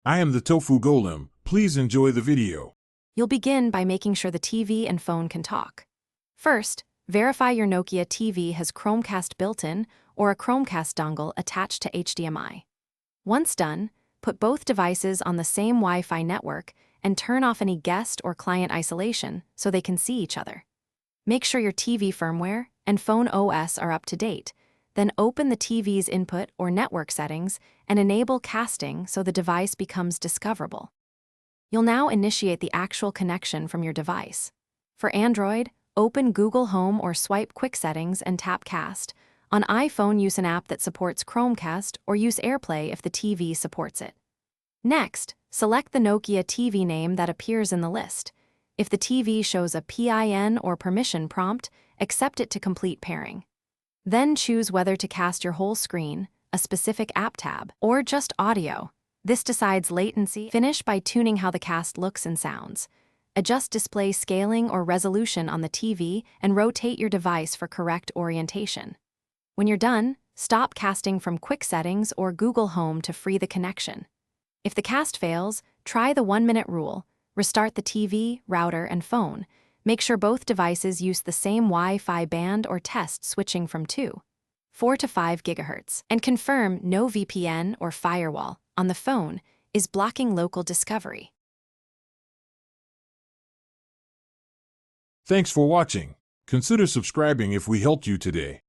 I am the Tofu Golem. Please enjoy the video. You'll begin by making sure the TV and phone can talk. First, verify your Nokia TV has Chromecast built-in or a Chromecast dongle attached to HDMI. Once done, put both devices on the same Wi-Fi network and turn off any guest or client isolation so they can see each other. Make sure your TV firmware and phone OS are up to date. Then open the TV's input or network settings and enable casting so the device becomes discoverable. You'll now initiate the actual connection from your device. For Android, open Google Home or swipe Quick Settings and tap Cast. On iPhone, use an app that supports Chromecast or use AirPlay if the TV supports it. Next, select the Nokia TV name that appears in the list. If the TV shows a PIN or permission prompt, accept it to complete pairing. Then choose whether to cast your whole screen, a specific app tab, or just audio. This decides latency. Finish by tuning how the cast looks and sounds. Adjust display scaling or resolution on the TV and rotate your device for correct orientation. When you're done, stop casting from Quick Settings or Google Home to free the connection. If the cast fails, try the 1-minute rule. Restart the TV, router, and phone. Make sure both devices use the same Wi-Fi band or test switching from 4 to 5 GHz. And confirm no VPN or firewall on the phone is blocking local discovery. Thanks for watching. Consider subscribing if we helped you today.